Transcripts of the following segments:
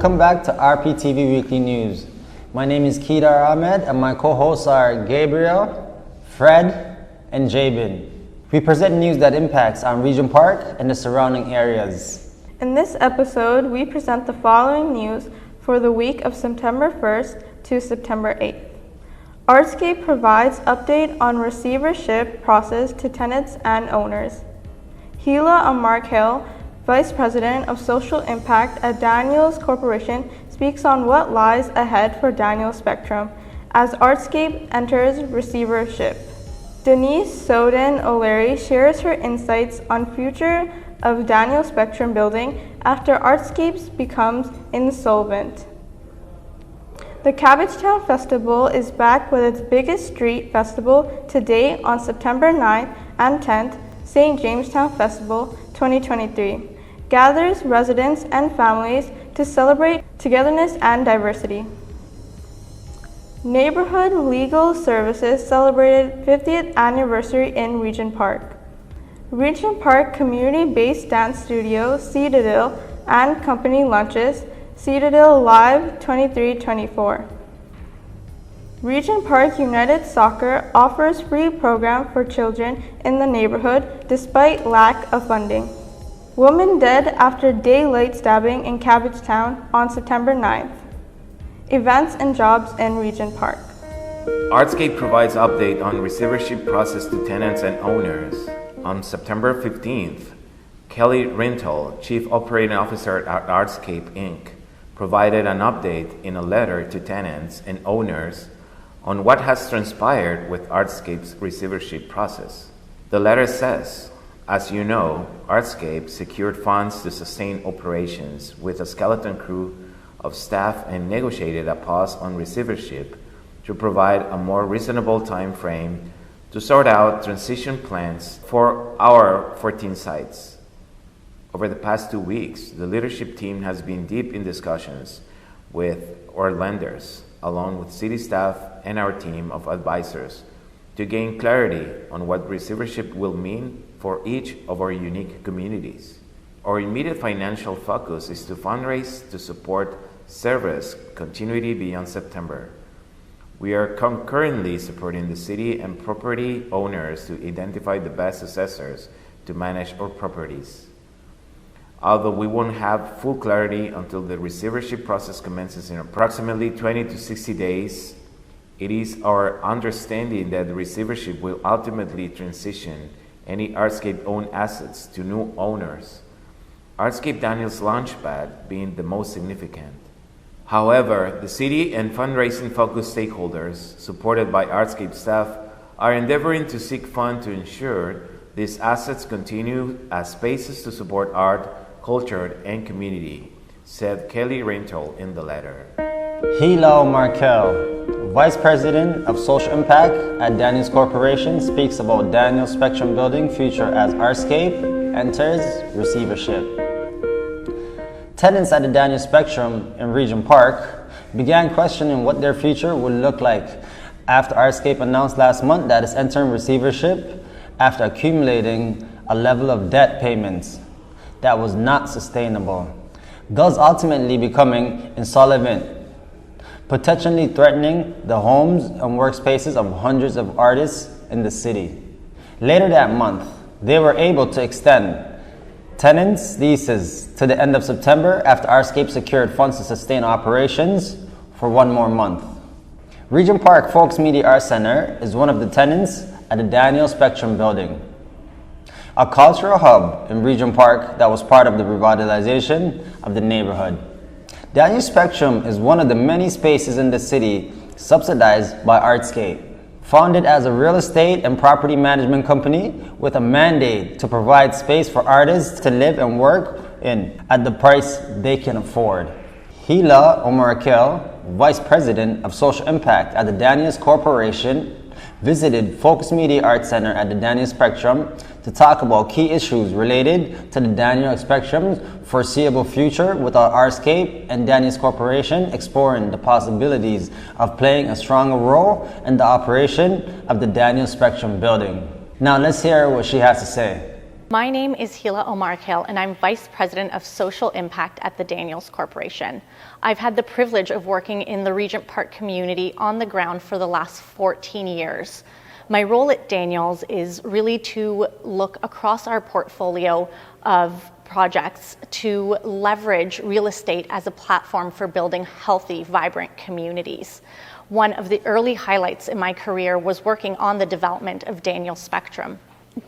Welcome back to RPTV Weekly News. My name is Kedar Ahmed and my co-hosts are Gabriel, Fred, and Jabin. We present news that impacts on Regent Park and the surrounding areas. In this episode, we present the following news for the week of September 1st to September 8th. Artscape provides update on receivership process to tenants and owners. Heela Omarkhail, Vice President of Social Impact at Daniels Corporation, speaks on what lies ahead for Daniels Spectrum as Artscape enters receivership. Denise Soueidan-O'Leary shares her insights on future of Daniels Spectrum building after Artscape becomes insolvent. The Cabbagetown Festival is back with its biggest street festival to date on September 9th and 10th. St. Jamestown Festival 2023 gathers residents and families to celebrate togetherness and diversity. Neighbourhood Legal Services celebrated 50th anniversary in Regent Park. Regent Park community-based dance studio Citadel and company lunches Citadel Live 23-24. Regent Park United Soccer offers free program for children in the neighborhood despite lack of funding. Woman dead after daylight stabbing in Cabbagetown on September 9th. Events and jobs in Regent Park. Artscape provides update on receivership process to tenants and owners. On September 15th, Kelly Rintoul, Chief Operating Officer at Artscape Inc., provided an update in a letter to tenants and owners on what has transpired with Artscape's receivership process. The letter says, as you know, Artscape secured funds to sustain operations with a skeleton crew of staff and negotiated a pause on receivership to provide a more reasonable time frame to sort out transition plans for our 14 sites. Over the past 2 weeks, the leadership team has been deep in discussions with our lenders, along with city staff and our team of advisors, to gain clarity on what receivership will mean for each of our unique communities. Our immediate financial focus is to fundraise to support service continuity beyond September. We are concurrently supporting the city and property owners to identify the best assessors to manage our properties. Although we won't have full clarity until the receivership process commences in approximately 20 to 60 days, it is our understanding that the receivership will ultimately transition any Artscape-owned assets to new owners, Artscape Daniels Launchpad being the most significant. However, the city and fundraising-focused stakeholders, supported by Artscape staff, are endeavoring to seek funds to ensure these assets continue as spaces to support art, culture, and community, said Kelly Rintoul in the letter. Heela Omarkhail, Vice President of Social Impact at Daniels Corporation, speaks about Daniels Spectrum building future as Artscape enters receivership. Tenants at the Daniels Spectrum in Regent Park began questioning what their future would look like after Artscape announced last month that it's entering receivership after accumulating a level of debt payments that was not sustainable, thus ultimately becoming insolvent, potentially threatening the homes and workspaces of hundreds of artists in the city. Later that month, they were able to extend tenants' leases to the end of September after Artscape secured funds to sustain operations for one more month. Regent Park Folks Media Arts Center is one of the tenants at the Daniels Spectrum building, a cultural hub in Regent Park that was part of the revitalization of the neighborhood. Daniels Spectrum is one of the many spaces in the city subsidized by Artscape. Founded as a real estate and property management company with a mandate to provide space for artists to live and work in at the price they can afford. Heela Omarkhail, Vice President of Social Impact at the Daniels Corporation, visited Focus Media Arts Center at the Daniels Spectrum to talk about key issues related to the Daniels Spectrum's foreseeable future with our Artscape and Daniels Corporation exploring the possibilities of playing a stronger role in the operation of the Daniels Spectrum building. Now let's hear what she has to say. My name is Heela Omarkhail, and I'm Vice President of Social Impact at the Daniels Corporation. I've had the privilege of working in the Regent Park community on the ground for the last 14 years. My role at Daniels is really to look across our portfolio of projects to leverage real estate as a platform for building healthy, vibrant communities. One of the early highlights in my career was working on the development of Daniels Spectrum.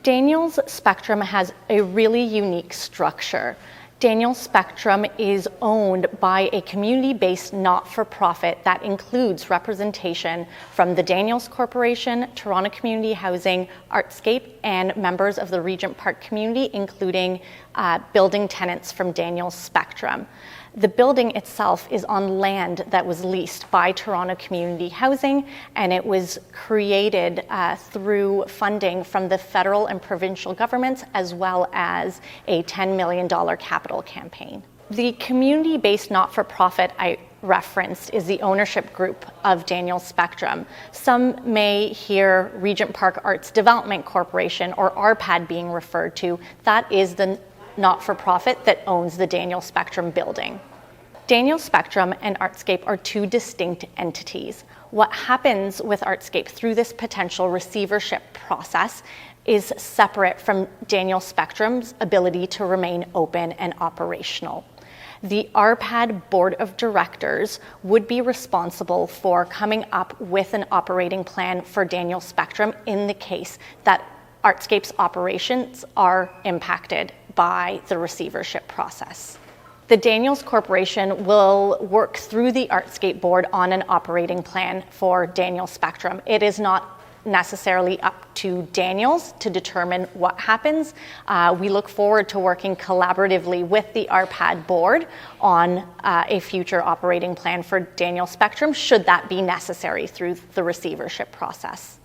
Daniels Spectrum has a really unique structure. Daniels Spectrum is owned by a community-based not-for-profit that includes representation from the Daniels Corporation, Toronto Community Housing, Artscape, and members of the Regent Park community, including building tenants from Daniels Spectrum. The building itself is on land that was leased by Toronto Community Housing, and it was created through funding from the federal and provincial governments, as well as a $10 million capital campaign. The community-based not-for-profit I referenced is the ownership group of Daniels Spectrum. Some may hear Regent Park Arts Development Corporation, or RPAD, being referred to. That is the not-for-profit that owns the Daniels Spectrum building. Daniels Spectrum and Artscape are two distinct entities. What happens with Artscape through this potential receivership process is separate from Daniels Spectrum's ability to remain open and operational. The RPAD Board of Directors would be responsible for coming up with an operating plan for Daniels Spectrum in the case that Artscape's operations are impacted by the receivership process. The Daniels Corporation will work through the Artscape board on an operating plan for Daniels Spectrum. It is not necessarily up to Daniels to determine what happens. We look forward to working collaboratively with the RPAD board on a future operating plan for Daniels Spectrum, should that be necessary through the receivership process.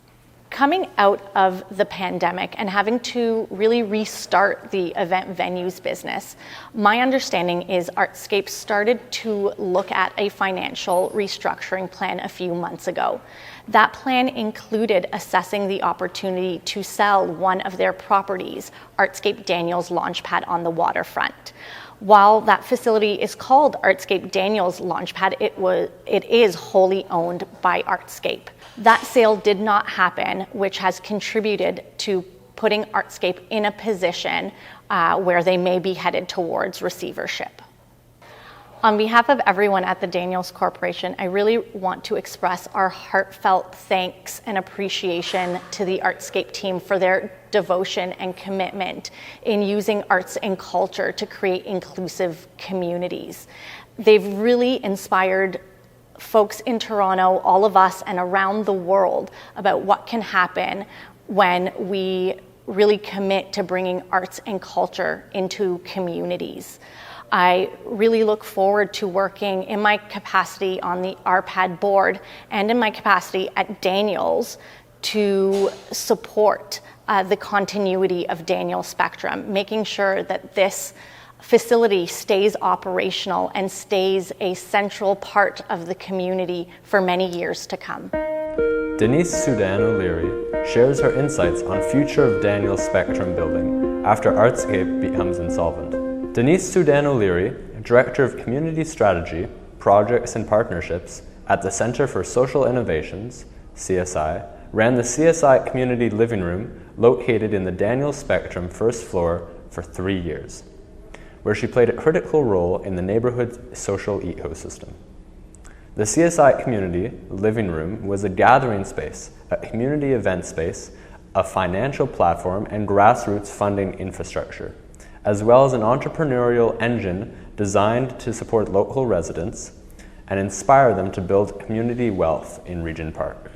Coming out of the pandemic and having to really restart the event venues business, my understanding is Artscape started to look at a financial restructuring plan a few months ago. That plan included assessing the opportunity to sell one of their properties, Artscape Daniels Launchpad on the waterfront. While that facility is called Artscape Daniels Launchpad, it is wholly owned by Artscape. That sale did not happen, which has contributed to putting Artscape in a position where they may be headed towards receivership. On behalf of everyone at the Daniels Corporation, I really want to express our heartfelt thanks and appreciation to the Artscape team for their devotion and commitment in using arts and culture to create inclusive communities. They've really inspired folks in Toronto, all of us, and around the world about what can happen when we really commit to bringing arts and culture into communities. I really look forward to working in my capacity on the RPAD board and in my capacity at Daniels to support the continuity of Daniels Spectrum, making sure that this facility stays operational and stays a central part of the community for many years to come. Denise Soueidan-O'Leary shares her insights on future of Daniels Spectrum building after Artscape becomes insolvent. Denise Soueidan-O'Leary, Director of Community Strategy, Projects and Partnerships at the Centre for Social Innovations, CSI, ran the CSI Community Living Room located in the Daniels Spectrum first floor for 3 years, where she played a critical role in the neighbourhood social ecosystem. The CSI Community Living Room was a gathering space, a community event space, a financial platform, and grassroots funding infrastructure, as well as an entrepreneurial engine designed to support local residents and inspire them to build community wealth in Regent Park.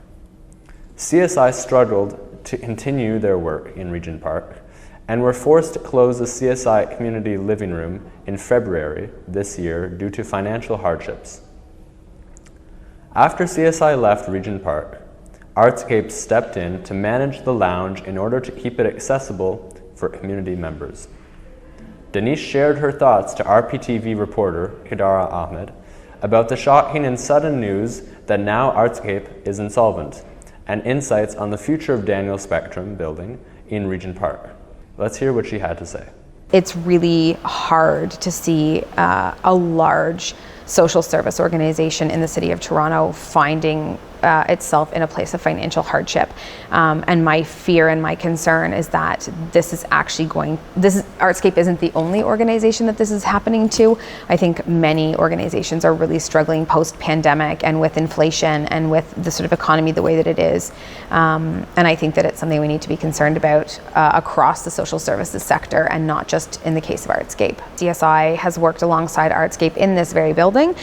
CSI struggled to continue their work in Regent Park and were forced to close the CSI Community Living Room in February this year due to financial hardships. After CSI left Regent Park, Artscape stepped in to manage the lounge in order to keep it accessible for community members. Denise shared her thoughts to RPTV reporter Kedar Ahmed about the shocking and sudden news that now Artscape is insolvent, and insights on the future of Daniels Spectrum building in Regent Park. Let's hear what she had to say. It's really hard to see a large social service organization in the city of Toronto finding itself in a place of financial hardship. And my fear and my concern is that Artscape isn't the only organization that this is happening to. I think many organizations are really struggling post-pandemic and with inflation and with the sort of economy the way that it is. And I think that it's something we need to be concerned about across the social services sector and not just in the case of Artscape. DSI has worked alongside Artscape in this very building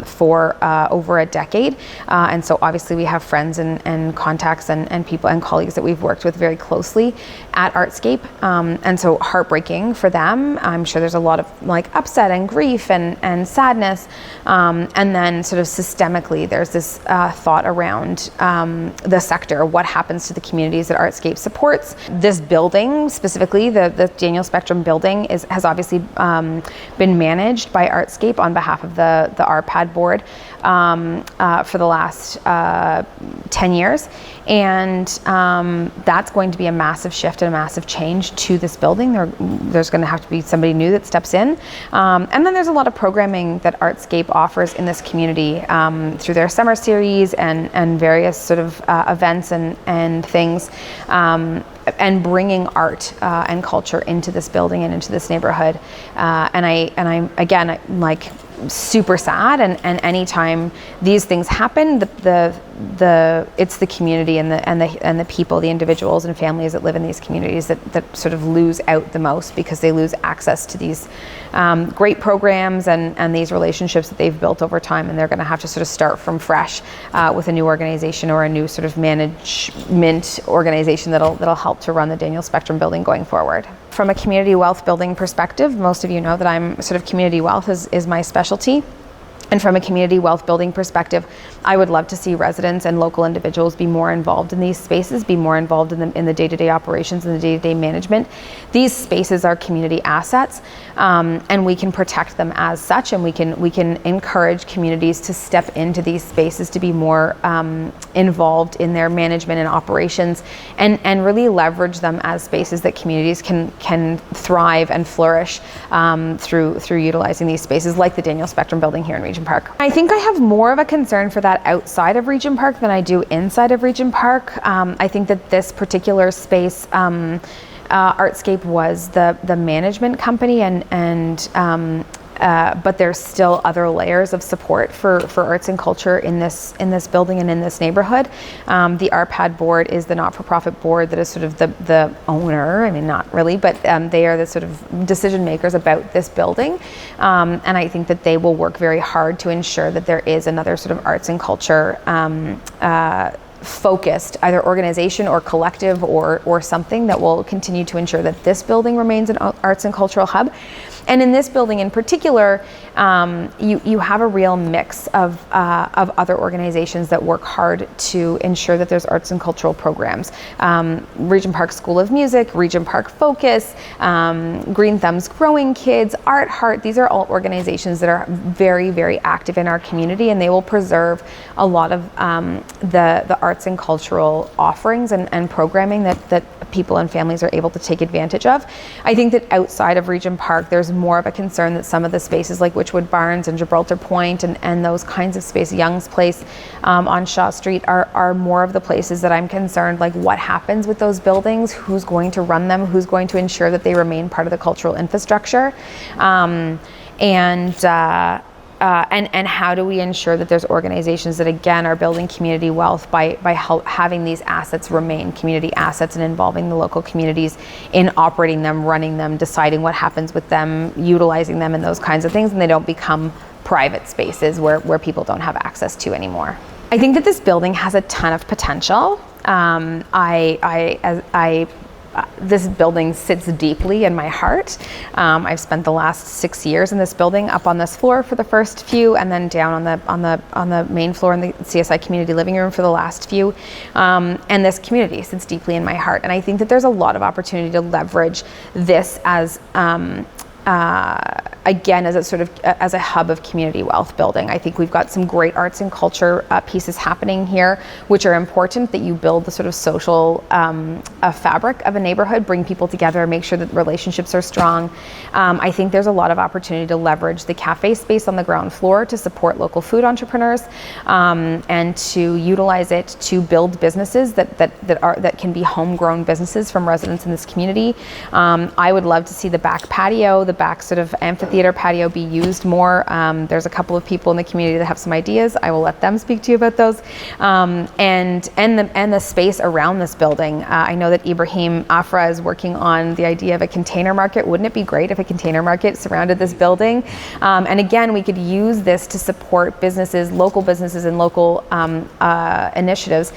for over a decade. And so obviously we have friends and contacts and people and colleagues that we've worked with very closely at Artscape. And so heartbreaking for them. I'm sure there's a lot of upset and grief and sadness. And then sort of systemically, there's this thought around the sector, what happens to the communities that Artscape supports. This building, specifically the Daniel Spectrum building, has obviously been managed by Artscape on behalf of the RPAD board for the last 10 years. And that's going to be a massive shift and a massive change to this building. There's going to have to be somebody new that steps in. And then there's a lot of programming that Artscape offers in this community through their summer series and various sort of events and things. And bringing art and culture into this building and into this neighborhood. And I'm again, super sad, and anytime these things happen, it's the community and the people, the individuals and families that live in these communities that sort of lose out the most, because they lose access to these great programs and these relationships that they've built over time, and they're going to have to sort of start from fresh with a new organization or a new sort of management organization that'll help to run the Daniel Spectrum building going forward. From a community wealth building perspective, most of you know that I'm sort of community wealth is my specialty. And from a community wealth building perspective, I would love to see residents and local individuals be more involved in these spaces, be more involved in the day-to-day operations and the day-to-day management. These spaces are community assets, and we can protect them as such, and we can encourage communities to step into these spaces to be more involved in their management and operations, and really leverage them as spaces that communities can thrive and flourish through utilizing these spaces, like the Daniel Spectrum building here in Regent Park. I think I have more of a concern for that outside of Regent Park than I do inside of Regent Park. I think that this particular space, Artscape was the management company, but there's still other layers of support for arts and culture in this building and in this neighborhood. The RPAD board is the not-for-profit board that is sort of the owner. I mean, not really, but they are the sort of decision makers about this building. And I think that they will work very hard to ensure that there is another sort of arts and culture focused either organization or collective or something that will continue to ensure that this building remains an arts and cultural hub. And in this building in particular, you have a real mix of other organizations that work hard to ensure that there's arts and cultural programs. Regent Park School of Music, Regent Park Focus, Green Thumbs Growing Kids, Art Heart. These are all organizations that are very, very active in our community, and they will preserve a lot of the arts and cultural offerings and programming that people and families are able to take advantage of. I think that outside of Regent Park, there's more of a concern that some of the spaces like Witchwood Barns and Gibraltar Point and those kinds of space, Young's Place on Shaw Street are more of the places that I'm concerned, like what happens with those buildings, who's going to run them, who's going to ensure that they remain part of the cultural infrastructure. And how do we ensure that there's organizations that again are building community wealth by having these assets remain community assets and involving the local communities in operating them, running them, deciding what happens with them, utilizing them, and those kinds of things, and they don't become private spaces where people don't have access to anymore. I think that this building has a ton of potential. This building sits deeply in my heart. I've spent the last 6 years in this building, up on this floor for the first few, and then down on the main floor in the CSI community living room for the last few. And this community sits deeply in my heart. And I think that there's a lot of opportunity to leverage this as again, as a sort of as a hub of community wealth building. I think we've got some great arts and culture pieces happening here, which are important, that you build the sort of social fabric of a neighborhood, bring people together, make sure that relationships are strong. I think there's a lot of opportunity to leverage the cafe space on the ground floor to support local food entrepreneurs, and to utilize it to build businesses that can be homegrown businesses from residents in this community. I would love to see the back patio, the back sort of amphitheater patio be used more. There's a couple of people in the community that have some ideas. I will let them speak to you about those. And the space around this building. I know that Ibrahim Afra is working on the idea of a container market. Wouldn't it be great if a container market surrounded this building? And again, we could use this to support businesses, local businesses and local initiatives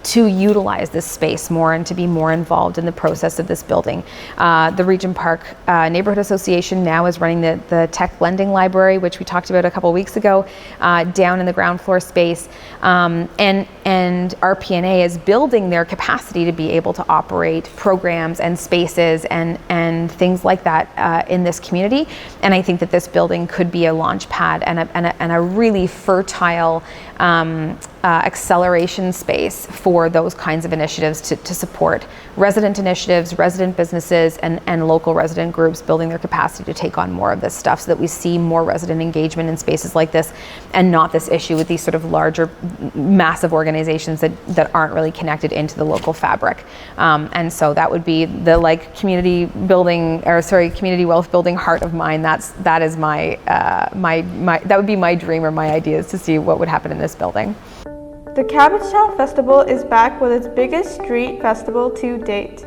to utilize this space more and to be more involved in the process of this building. The Regent Park Neighbourhood Association now is running the tech lending library, which we talked about a couple of weeks ago, down in the ground floor space. And RPNA is building their capacity to be able to operate programs and spaces and things like that in this community. And I think that this building could be a launch pad and a really fertile acceleration space for those kinds of initiatives to support resident initiatives, resident businesses, and local resident groups building their capacity to take on more of this stuff, so that we see more resident engagement in spaces like this, and not this issue with these sort of larger, massive organizations that aren't really connected into the local fabric. And so that would be the community wealth building heart of mine. That is my that would be my dream or my ideas to see what would happen in this building. The Cabbagetown Festival is back with its biggest street festival to date.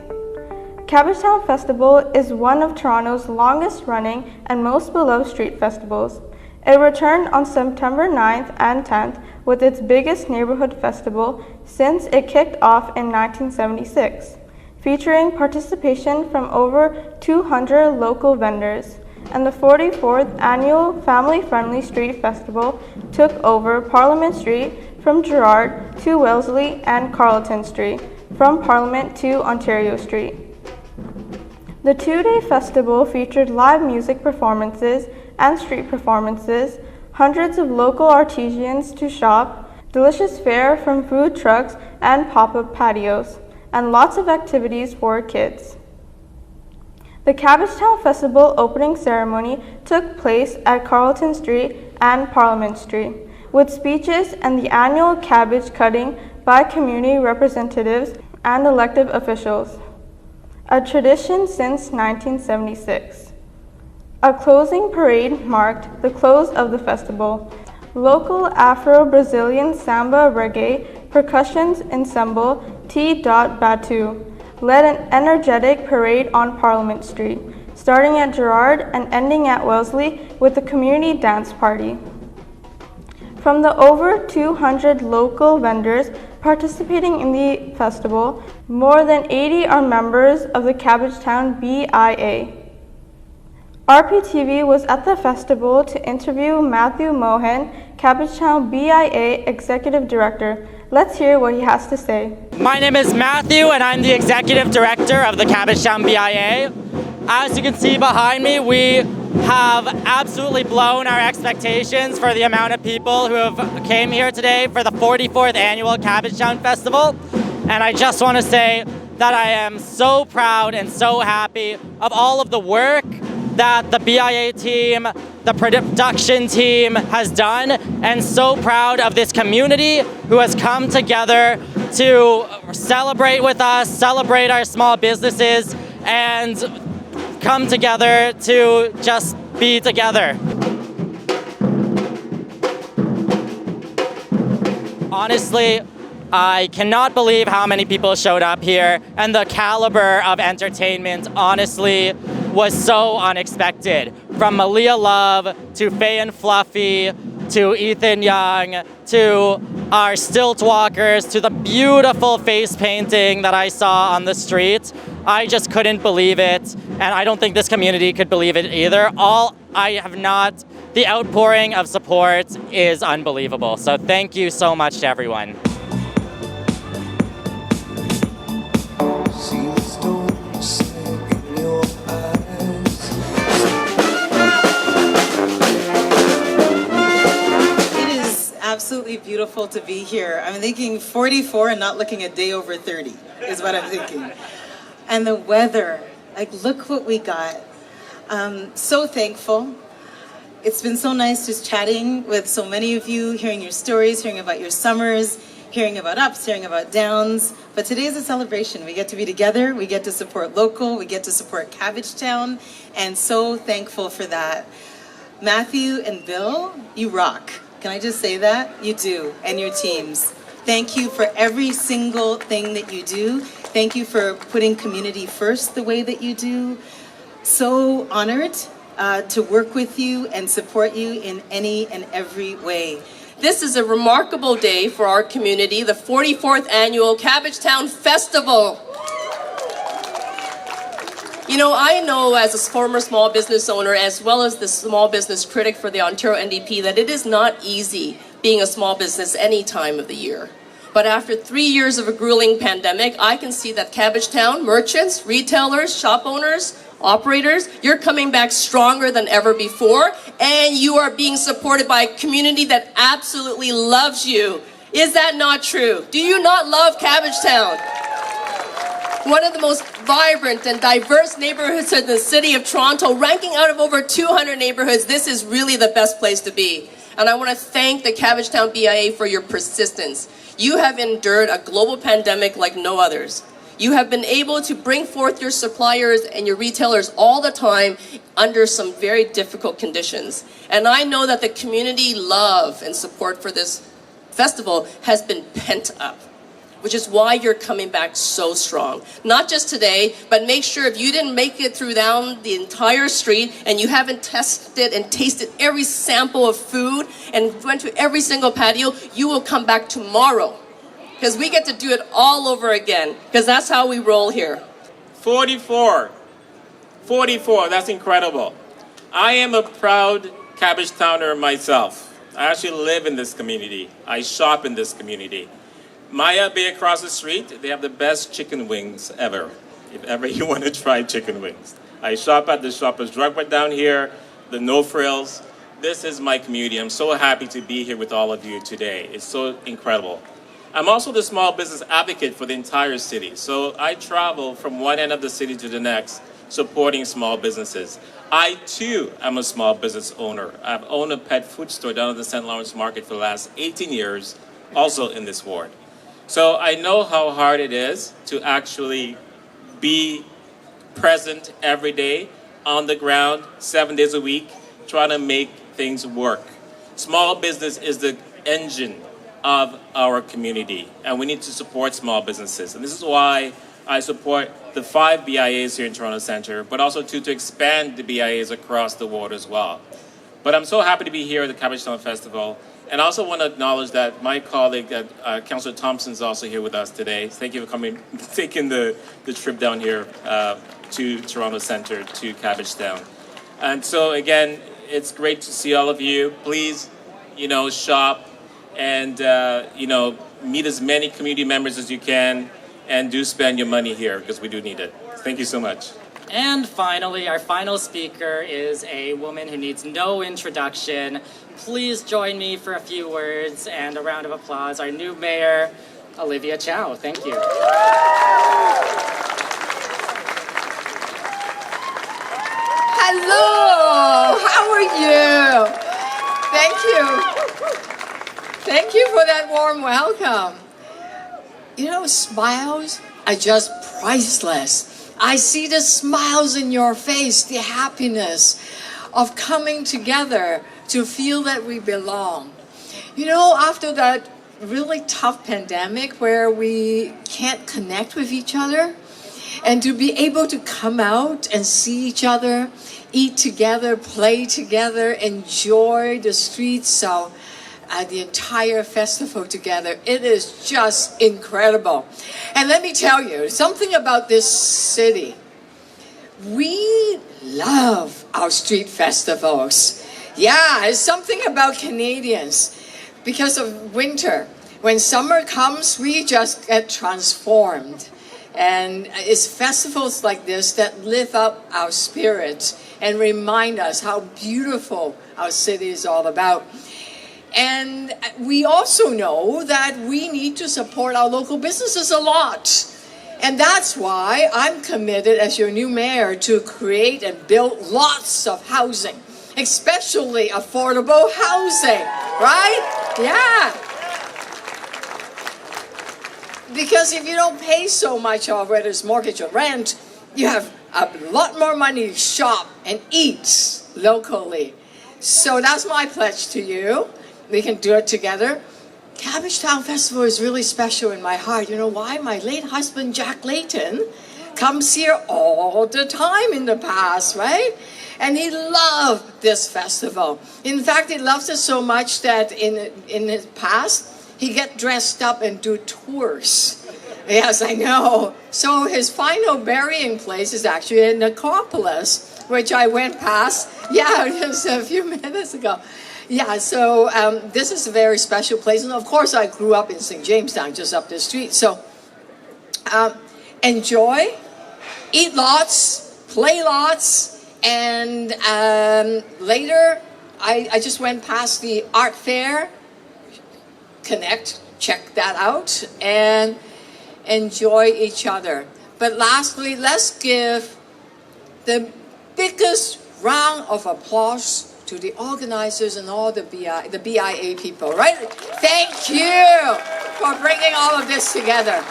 Cabbagetown Festival is one of Toronto's longest running and most beloved street festivals. It returned on September 9th and 10th with its biggest neighborhood festival since it kicked off in 1976, featuring participation from over 200 local vendors. And the 44th annual family-friendly street festival took over Parliament Street from Gerrard to Wellesley and Carleton Street from Parliament to Ontario Street. The two-day festival featured live music performances and street performances, hundreds of local artisans to shop, delicious fare from food trucks and pop-up patios, and lots of activities for kids. The Cabbagetown Festival opening ceremony took place at Carleton Street and Parliament Street, with speeches and the annual cabbage cutting by community representatives and elected officials, a tradition since 1976. A closing parade marked the close of the festival. Local Afro-Brazilian samba reggae percussions ensemble T. Batu led an energetic parade on Parliament Street, starting at Gerrard and ending at Wellesley with a community dance party. From the over 200 local vendors participating in the festival, more than 80 are members of the Cabbagetown BIA. RPTV was at the festival to interview Matthew Mohan, Cabbagetown BIA Executive Director. Let's hear what he has to say. My name is Matthew and I'm the Executive Director of the Cabbagetown BIA. As you can see behind me, we have absolutely blown our expectations for the amount of people who have came here today for the 44th annual Cabbagetown Festival. And I just want to say that I am so proud and so happy of all of the work that the BIA team, the production team has done, and so proud of this community who has come together to celebrate with us, celebrate our small businesses, and come together to just be together. Honestly, I cannot believe how many people showed up here, and the caliber of entertainment, honestly, was so unexpected. From Malia Love to Faye and Fluffy to Ethan Young to our stilt walkers to the beautiful face painting that I saw on the street. I just couldn't believe it, and I don't think this community could believe it either. The outpouring of support is unbelievable. So thank you so much to everyone. beautiful to be here. I'm thinking 44 and not looking a day over 30 is what I'm thinking. And the weather, like look what we got. So thankful. It's been so nice just chatting with so many of you, hearing your stories, hearing about your summers, hearing about ups, hearing about downs. But today is a celebration. We get to be together, we get to support local, we get to support Cabbagetown, and so thankful for that. Matthew and Bill, you rock. Can I just say that? You do, and your teams. Thank you for every single thing that you do. Thank you for putting community first the way that you do. So honored to work with you and support you in any and every way. This is a remarkable day for our community, the 44th annual Cabbagetown Festival. You know, I know as a former small business owner, as well as the small business critic for the Ontario NDP, that it is not easy being a small business any time of the year. But after 3 years of a grueling pandemic, I can see that Cabbagetown merchants, retailers, shop owners, operators, you're coming back stronger than ever before, and you are being supported by a community that absolutely loves you. Is that not true? Do you not love Cabbagetown? One of the most vibrant and diverse neighborhoods in the city of Toronto, ranking out of over 200 neighborhoods, this is really the best place to be. And I want to thank the Cabbagetown BIA for your persistence. You have endured a global pandemic like no others. You have been able to bring forth your suppliers and your retailers all the time under some very difficult conditions. And I know that the community love and support for this festival has been pent up, which is why you're coming back so strong. Not just today, but make sure if you didn't make it through down the entire street and you haven't tested and tasted every sample of food and went to every single patio, you will come back tomorrow. Because we get to do it all over again, because that's how we roll here. 44, that's incredible. I am a proud Cabbagetowner myself. I actually live in this community. I shop in this community. Maya Bay across the street, they have the best chicken wings ever, if ever you want to try chicken wings. I shop at the Shoppers Drug Mart down here, the No Frills. This is my community. I'm so happy to be here with all of you today. It's so incredible. I'm also the small business advocate for the entire city. So I travel from one end of the city to the next, supporting small businesses. I too am a small business owner. I've owned a pet food store down at the St. Lawrence Market for the last 18 years, also in this ward. So I know how hard it is to actually be present every day, on the ground, 7 days a week, trying to make things work. Small business is the engine of our community, and we need to support small businesses. And this is why I support the 5 BIAs here in Toronto Centre, but also to expand the BIAs across the ward as well. But I'm so happy to be here at the Cabbagetown Festival, and I also want to acknowledge that my colleague, Councillor Thompson, is also here with us today. Thank you for coming, taking the trip down here to Toronto Centre, to Cabbagetown. And so again, it's great to see all of you. Please, shop, and meet as many community members as you can, and do spend your money here because we do need it. Thank you so much. And finally, our final speaker is a woman who needs no introduction. Please join me for a few words and a round of applause. Our new mayor, Olivia Chow. Thank you. Hello, how are you? Thank you. Thank you for that warm welcome. Smiles are just priceless. I see the smiles in your face, the happiness of coming together to feel that we belong. After that really tough pandemic where we can't connect with each other, and to be able to come out and see each other, eat together, play together, enjoy the streets of the entire festival together. It is just incredible. And let me tell you something about this city. We love our street festivals. Yeah, it's something about Canadians. Because of winter, when summer comes, we just get transformed. And it's festivals like this that lift up our spirits and remind us how beautiful our city is all about. And we also know that we need to support our local businesses a lot. And that's why I'm committed as your new mayor to create and build lots of housing, especially affordable housing, right? Yeah. Because if you don't pay so much of whether it's mortgage or rent, you have a lot more money to shop and eat locally. So that's my pledge to you. We can do it together. Cabbagetown Festival is really special in my heart. You know why? My late husband, Jack Layton, comes here all the time in the past, right? And he loved this festival. In fact, he loves it so much that in his past, he get dressed up and do tours. Yes, I know. So his final burying place is actually in Necropolis, which I went past, just a few minutes ago. Yeah, so this is a very special place. And of course, I grew up in St. Jamestown, just up the street. So enjoy, eat lots, play lots, and later, I just went past the art fair. Connect, check that out, and enjoy each other. But lastly, let's give the biggest round of applause to the organizers and all the BIA people, right? Thank you for bringing all of this together.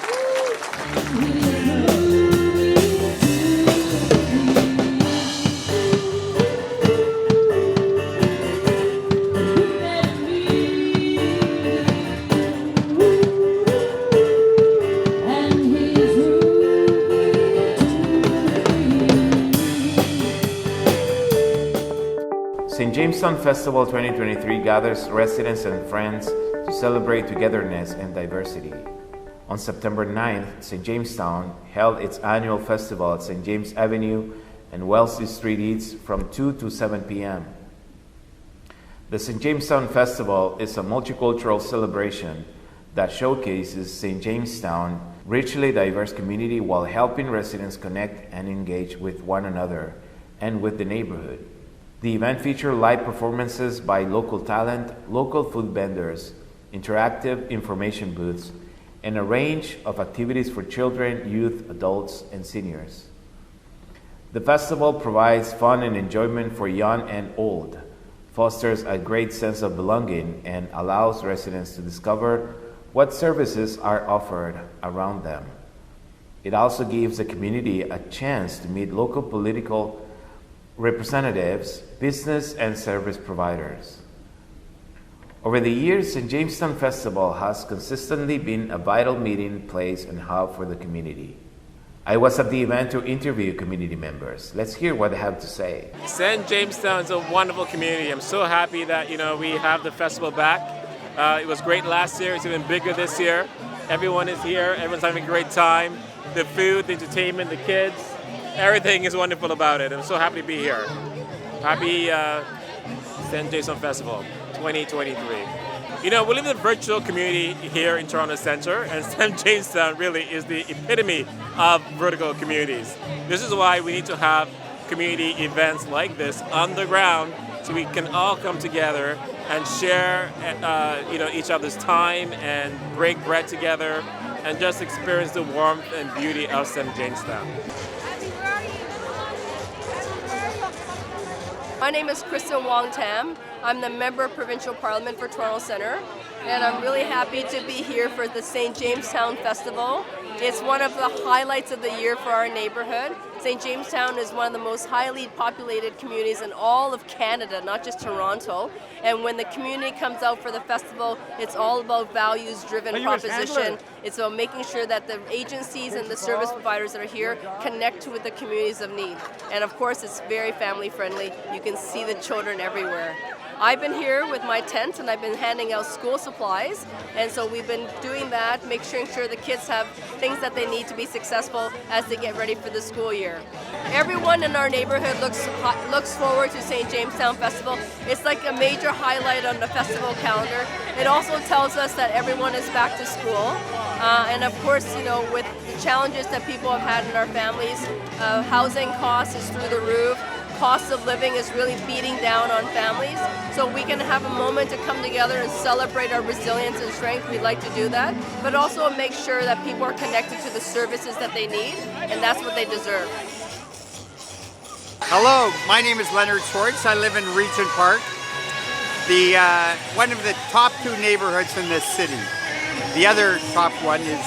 St. Jamestown Festival 2023 gathers residents and friends to celebrate togetherness and diversity. On September 9th, St. Jamestown held its annual festival at St. James Avenue and Wellesley Street Eats from 2 to 7 p.m. The St. Jamestown Festival is a multicultural celebration that showcases St. Jamestown's richly diverse community while helping residents connect and engage with one another and with the neighborhood. The event featured live performances by local talent, local food vendors, interactive information booths, and a range of activities for children, youth, adults, and seniors. The festival provides fun and enjoyment for young and old, fosters a great sense of belonging, and allows residents to discover what services are offered around them. It also gives the community a chance to meet local political representatives, business, and service providers. Over the years, St. Jamestown Festival has consistently been a vital meeting place and hub for the community. I was at the event to interview community members. Let's hear what they have to say. St. Jamestown is a wonderful community. I'm so happy that we have the festival back. It was great last year. It's even bigger this year. Everyone is here. Everyone's having a great time. The food, the entertainment, the kids. Everything is wonderful about it. I'm so happy to be here. Happy St. Jamestown Festival 2023. We live in a virtual community here in Toronto Centre, and St. Jamestown really is the epitome of vertical communities. This is why we need to have community events like this on the ground so we can all come together and share each other's time and break bread together and just experience the warmth and beauty of St. Jamestown. My name is Kristen Wong Tam. I'm the Member of Provincial Parliament for Toronto Centre, and I'm really happy to be here for the St. Jamestown Festival. It's one of the highlights of the year for our neighborhood. St. Jamestown is one of the most highly populated communities in all of Canada, not just Toronto. And when the community comes out for the festival, it's all about values-driven proposition. It's about making sure that the agencies and the service providers that are here connect with the communities of need. And of course, it's very family-friendly. You can see the children everywhere. I've been here with my tent and I've been handing out school supplies, and so we've been doing that, making sure the kids have things that they need to be successful as they get ready for the school year. Everyone in our neighborhood looks forward to St. Jamestown Festival. It's like a major highlight on the festival calendar. It also tells us that everyone is back to school, and of course, with the challenges that people have had in our families, housing costs is through the roof. cost of living is really beating down on families. So we can have a moment to come together and celebrate our resilience and strength. We'd like to do that, but also make sure that people are connected to the services that they need, and that's what they deserve. Hello, my name is Leonard Schwartz. I live in Regent Park, one of the top 2 neighborhoods in this city. The other top one is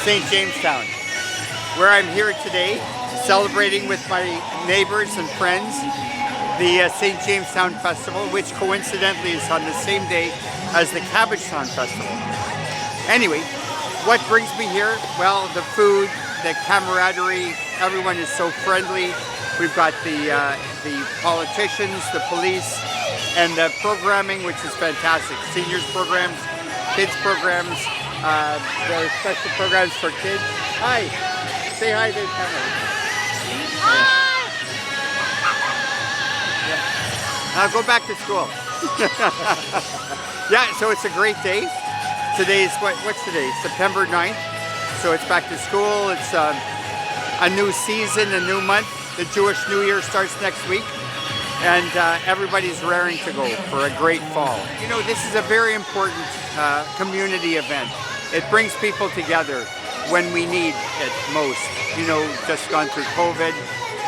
St. Jamestown, where I'm here today celebrating with my neighbors and friends the St. Jamestown Festival, which coincidentally is on the same day as the Cabbagetown Festival. Anyway, what brings me here? Well, the food, the camaraderie, everyone is so friendly. We've got the politicians, the police, and the programming, which is fantastic. Seniors programs, kids programs, there are special programs for kids. Hi, say hi to the camera. Hi! Yeah. Now go back to school. Yeah, so it's a great day. Today's, what's today? September 9th. So it's back to school. It's a new season, a new month. The Jewish New Year starts next week. And everybody's raring to go for a great fall. You know, this is a very important community event. It brings people together when we need it most. You know, just gone through COVID.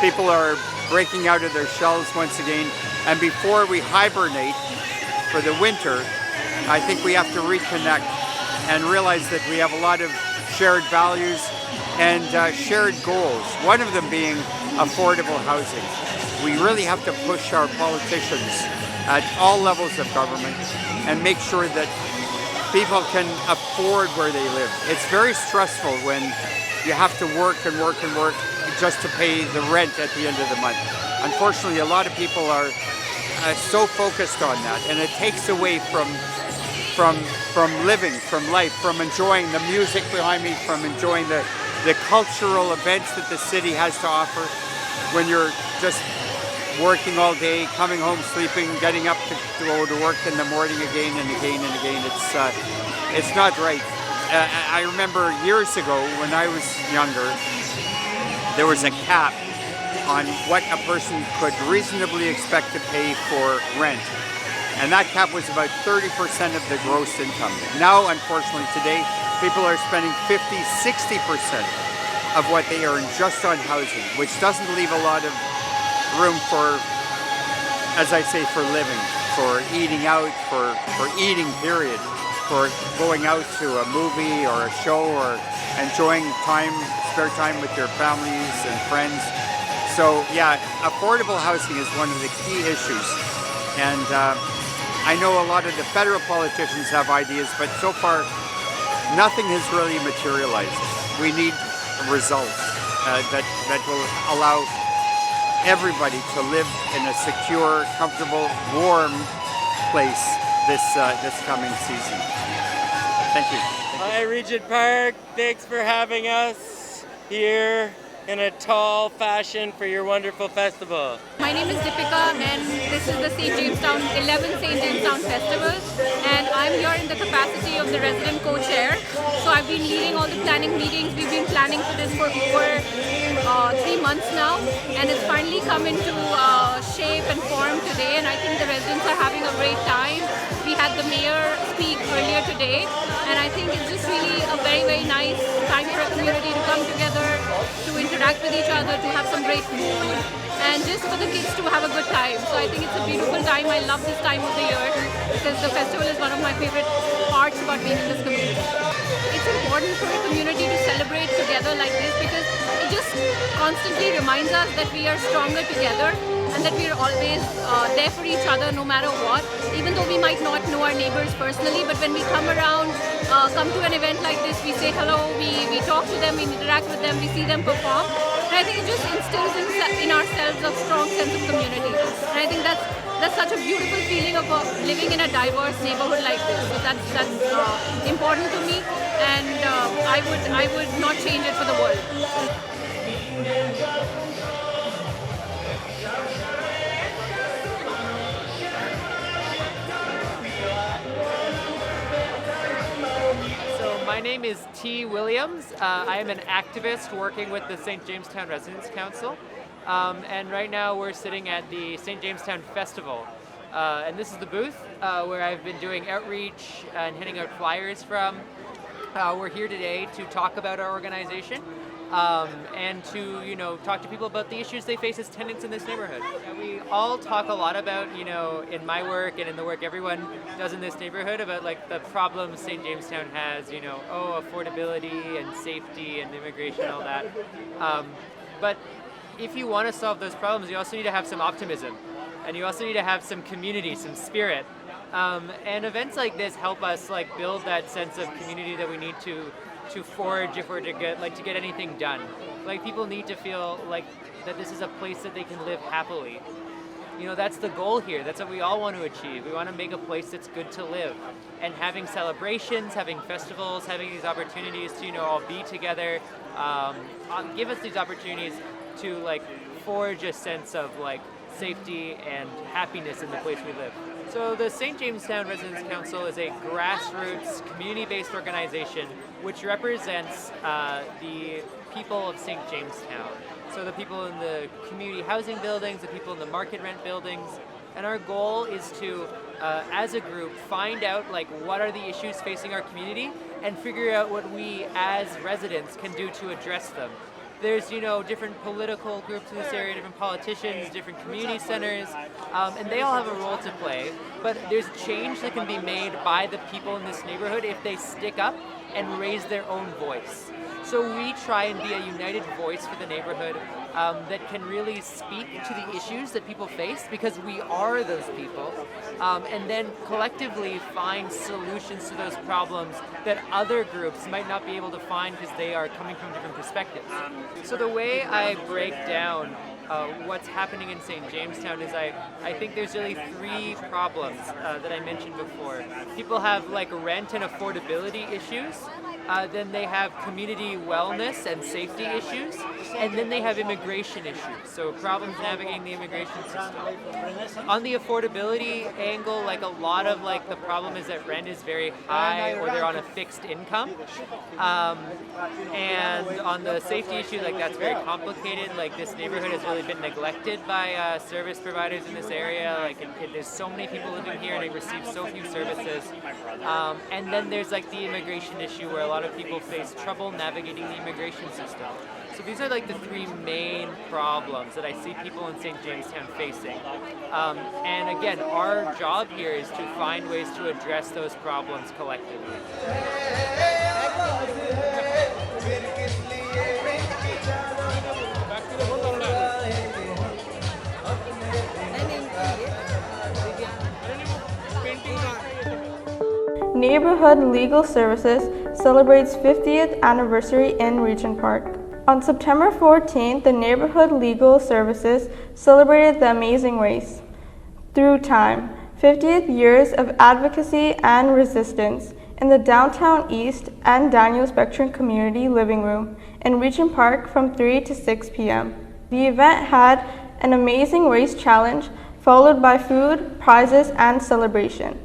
People are breaking out of their shells once again. And before we hibernate for the winter, I think we have to reconnect and realize that we have a lot of shared values and shared goals. One of them being affordable housing. We really have to push our politicians at all levels of government and make sure that people can afford where they live. It's very stressful when you have to work and work and work just to pay the rent at the end of the month. Unfortunately, a lot of people are so focused on that, and it takes away from living, from life, from enjoying the music behind me, from enjoying the cultural events that the city has to offer. When you're just working all day, coming home, sleeping, getting up to go to work in the morning again and again and again, it's not right. I remember years ago when I was younger, there was a cap on what a person could reasonably expect to pay for rent. And that cap was about 30% of the gross income. Now, unfortunately, today, people are spending 50, 60% of what they earn just on housing, which doesn't leave a lot of room for, as I say, for living, for eating out, for eating, period, for going out to a movie or a show or enjoying time, spare time with your families and friends. So yeah, affordable housing is one of the key issues. And I know a lot of the federal politicians have ideas, but so far nothing has really materialized. We need results that will allow everybody to live in a secure, comfortable, warm place this coming season. Thank you. Hi, Regent Park. Thanks for having us here in a tall fashion for your wonderful festival. My name is Deepika and this is the 11th St. Jamestown Festival, and I'm here in the capacity of the resident co-chair. So I've been leading all the planning meetings. We've been planning for this for over 3 months now, and it's finally come into shape and form today, and I think the residents are having a great time. We had the mayor speak earlier today, and I think it's just really a very, very nice time for a community to come together, to interact with each other, to have some great food, and just for the kids to have a good time. So I think it's a beautiful time. I love this time of the year because the festival is one of my favorite parts about being in this community. It's important for a community to celebrate together like this because it just constantly reminds us that we are stronger together and that we are always there for each other no matter what, even though we might not know our neighbors personally. But when we come around, come to an event like this, we say hello, we talk to them, we interact with them, we see them perform. And I think it just instills in ourselves a strong sense of community. And I think that's such a beautiful feeling of living in a diverse neighborhood like this. So that's important to me, and I would not change it for the world. My name is T. Williams. I am an activist working with the St. Jamestown Residents Council. And right now we're sitting at the St. Jamestown Festival. And this is the booth where I've been doing outreach and handing out flyers from. We're here today to talk about our organization and to, talk to people about the issues they face as tenants in this neighborhood. We all talk a lot about, in my work and in the work everyone does in this neighborhood about like the problems St. Jamestown has, affordability and safety and immigration, all that. But if you want to solve those problems, you also need to have some optimism, and you also need to have some community, some spirit. And events like this help us like build that sense of community that we need to forge if we're to get anything done. Like people need to feel like that this is a place that they can live happily. That's the goal here. That's what we all want to achieve. We want to make a place that's good to live. And having celebrations, having festivals, having these opportunities to, all be together, give us these opportunities to like forge a sense of like safety and happiness in the place we live. So the St. Jamestown Residents Council is a grassroots, community-based organization which represents the people of St. Jamestown. So the people in the community housing buildings, the people in the market rent buildings. And our goal is to, as a group, find out like what are the issues facing our community and figure out what we as residents can do to address them. There's, different political groups in this area, different politicians, different community centers, and they all have a role to play. But there's change that can be made by the people in this neighborhood if they stick up and raise their own voice. So we try and be a united voice for the neighborhood that can really speak to the issues that people face, because we are those people, and then collectively find solutions to those problems that other groups might not be able to find because they are coming from different perspectives. So the way I break down what's happening in St. Jamestown is I think there's really three problems that I mentioned before. People have like rent and affordability issues. Then they have community wellness and safety issues, and then they have immigration issues, so problems navigating the immigration system. On the affordability angle, like a lot of like the problem is that rent is very high or they're on a fixed income. And on the safety issue, like that's very complicated. Like this neighborhood has really been neglected by service providers in this area. Like there's so many people living here and they receive so few services. And then there's like the immigration issue where a lot of people face trouble navigating the immigration system. So these are like the three main problems that I see people in St. Jamestown facing. And again, our job here is to find ways to address those problems collectively. Neighbourhood Legal Services celebrates 50th anniversary in Regent Park. On September 14th, the Neighbourhood Legal Services celebrated the Amazing Race. Through time, 50th years of advocacy and resistance in the Downtown East and Daniel Spectrum Community Living Room in Regent Park from 3 to 6 p.m. The event had an Amazing Race challenge followed by food, prizes, and celebration.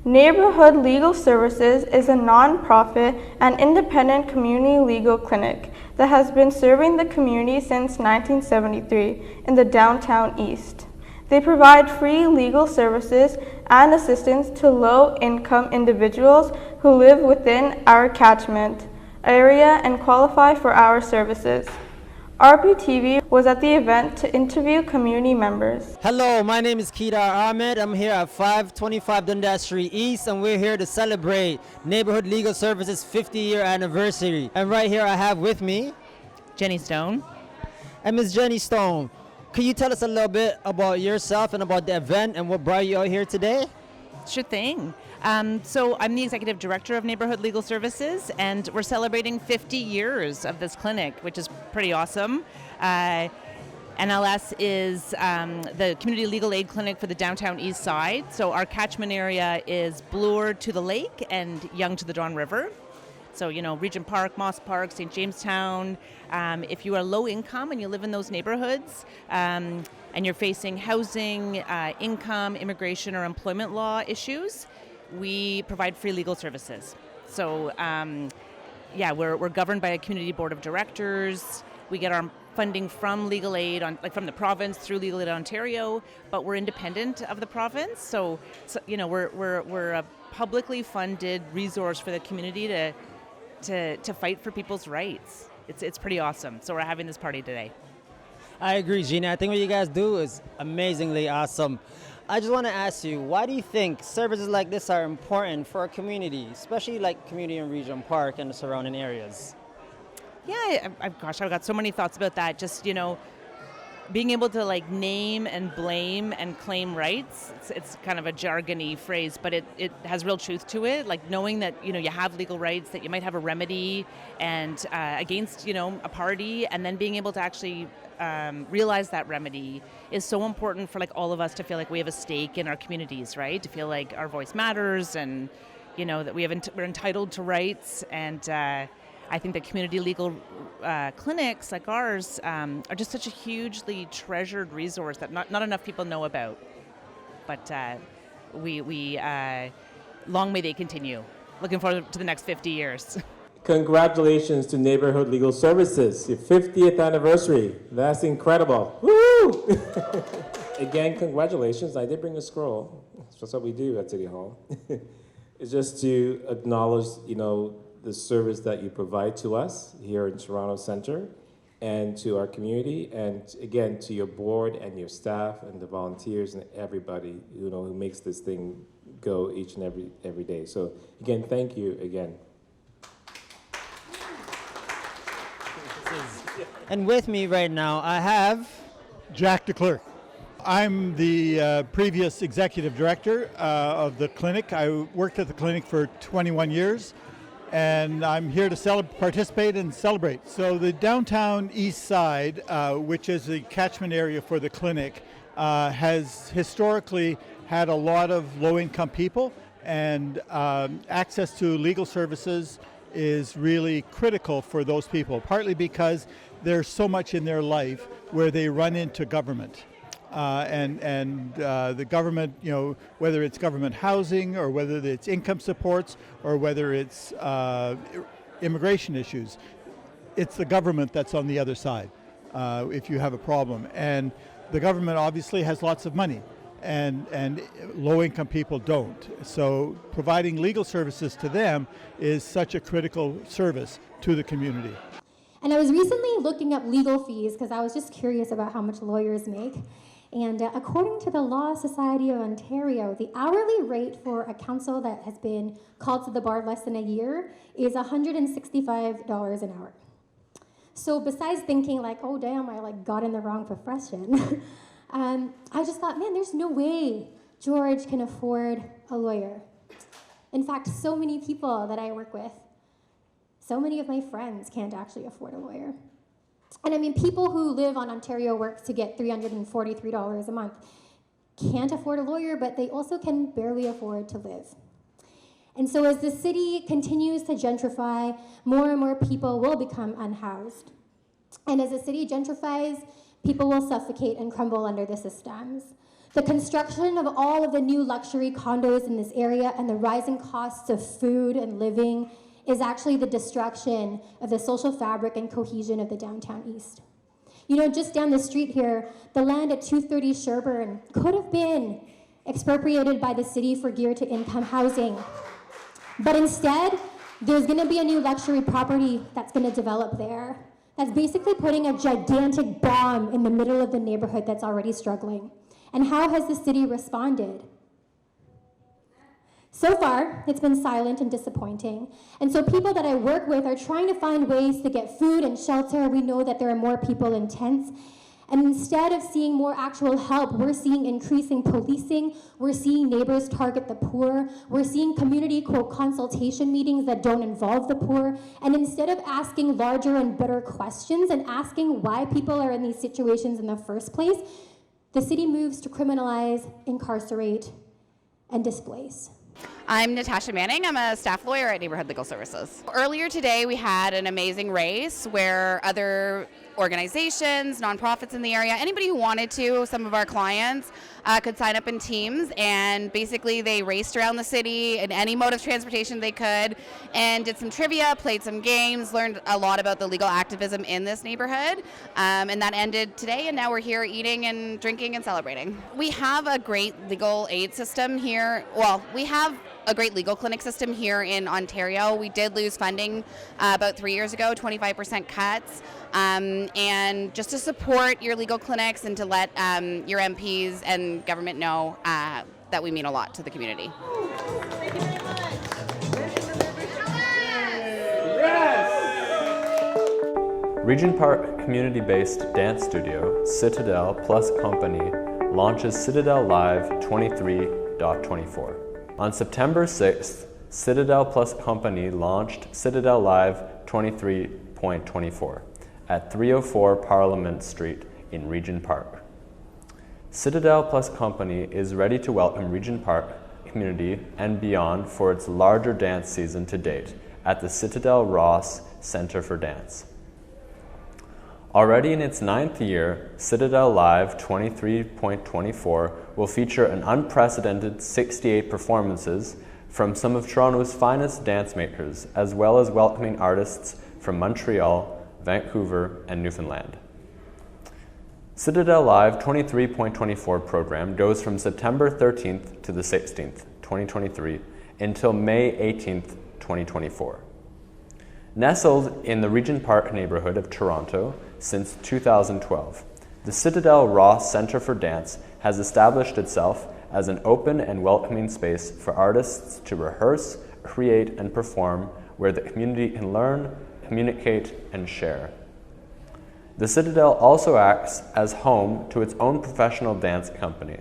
Neighbourhood Legal Services is a non-profit and independent community legal clinic that has been serving the community since 1973 in the Downtown East. They provide free legal services and assistance to low-income individuals who live within our catchment area and qualify for our services. RPTV was at the event to interview community members. Hello, my name is Kedar Ahmed. I'm here at 525 Dundas Street East, and we're here to celebrate Neighbourhood Legal Services 50-year anniversary. And right here I have with me Jenny Stone. And Ms. Jenny Stone, can you tell us a little bit about yourself and about the event and what brought you out here today? Sure thing. So I'm the Executive Director of Neighbourhood Legal Services, and we're celebrating 50 years of this clinic, which is pretty awesome. NLS is the Community Legal Aid Clinic for the Downtown East Side. So our catchment area is Bloor to the Lake and Yonge to the Don River. So, Regent Park, Moss Park, St. Jamestown. If you are low income and you live in those neighborhoods, and you're facing housing, income, immigration, or employment law issues, we provide free legal services. So, we're governed by a community board of directors. We get our funding from legal aid from the province through Legal Aid Ontario, but we're independent of the province. So we're a publicly funded resource for the community to fight for people's rights. It's pretty awesome. So we're having this party today. I agree, Gina. I think what you guys do is amazingly awesome. I just want to ask you, why do you think services like this are important for our community, especially like community in Regent Park and the surrounding areas? Yeah, I've got so many thoughts about that. Just, being able to like name and blame and claim rights. It's kind of a jargony phrase, but it has real truth to it. Like knowing that, you have legal rights, that you might have a remedy and against, a party, and then being able to actually realize that remedy is so important for like all of us to feel like we have a stake in our communities, right? To feel like our voice matters and, that we're entitled to rights. And I think that community legal clinics like ours are just such a hugely treasured resource that not enough people know about. But we long may they continue. Looking forward to the next 50 years. Congratulations to Neighbourhood Legal Services, your 50th anniversary. That's incredible. Woo! Again, congratulations. I did bring a scroll. That's what we do at City Hall. It's just to acknowledge, the service that you provide to us here in Toronto Centre and to our community, and again to your board and your staff and the volunteers and everybody who makes this thing go each and every day. So again, thank you again. And with me right now, I have Jack DeClerc. I'm the previous executive director of the clinic. I worked at the clinic for 21 years. And I'm here to participate and celebrate. So the downtown east side, which is the catchment area for the clinic, has historically had a lot of low-income people, and access to legal services is really critical for those people, partly because there's so much in their life where they run into government. The government, whether it's government housing or whether it's income supports or whether it's immigration issues, it's the government that's on the other side if you have a problem. And the government obviously has lots of money, and low-income people don't. So providing legal services to them is such a critical service to the community. And I was recently looking up legal fees because I was just curious about how much lawyers make. And according to the Law Society of Ontario, the hourly rate for a counsel that has been called to the bar less than a year is $165 an hour. So besides thinking like, oh damn, I got in the wrong profession, I just thought, man, there's no way George can afford a lawyer. In fact, so many people that I work with, so many of my friends can't actually afford a lawyer. And I mean, people who live on Ontario Works to get $343 a month can't afford a lawyer, but they also can barely afford to live. And so as the city continues to gentrify, more and more people will become unhoused. And as the city gentrifies, people will suffocate and crumble under the systems. The construction of all of the new luxury condos in this area and the rising costs of food and living is actually the destruction of the social fabric and cohesion of the downtown east. Just down the street here, the land at 230 Sherbourne could have been expropriated by the city for geared-to-income housing. But instead, there's gonna be a new luxury property that's gonna develop there. That's basically putting a gigantic bomb in the middle of the neighborhood that's already struggling. And how has the city responded? So far, it's been silent and disappointing. And so people that I work with are trying to find ways to get food and shelter. We know that there are more people in tents. And instead of seeing more actual help, we're seeing increasing policing. We're seeing neighbors target the poor. We're seeing community consultation meetings that don't involve the poor. And instead of asking larger and better questions and asking why people are in these situations in the first place, the city moves to criminalize, incarcerate, and displace. I'm Natasha Manning. I'm a staff lawyer at Neighbourhood Legal Services. Earlier today, we had an amazing race where other organizations, nonprofits in the area, anybody who wanted to, some of our clients, could sign up in teams, and basically they raced around the city in any mode of transportation they could and did some trivia, played some games, learned a lot about the legal activism in this neighborhood, and that ended today, and now we're here eating and drinking and celebrating. We have a great legal aid system here. Well, we have a great legal clinic system here in Ontario. We did lose funding about 3 years ago, 25% cuts. And just to support your legal clinics and to let your MPs and government know that we mean a lot to the community. Regent Park community-based dance studio Citadel Plus Compagnie launches Citadel Live 23.24. On September 6th, Citadel Plus Compagnie launched Citadel Live 23.24 at 304 Parliament Street in Regent Park. Citadel Plus Compagnie is ready to welcome Regent Park community and beyond for its larger dance season to date at the Citadel Ross Centre for Dance. Already in its 9th year, Citadel Live 23.24 will feature an unprecedented 68 performances from some of Toronto's finest dance makers, as well as welcoming artists from Montreal, Vancouver, and Newfoundland. Citadel Live 23.24 program goes from September 13th to the 16th, 2023, until May 18th, 2024. Nestled in the Regent Park neighbourhood of Toronto since 2012, the Citadel Ross Centre for Dance has established itself as an open and welcoming space for artists to rehearse, create, and perform where the community can learn, communicate, and share. The Citadel also acts as home to its own professional dance company,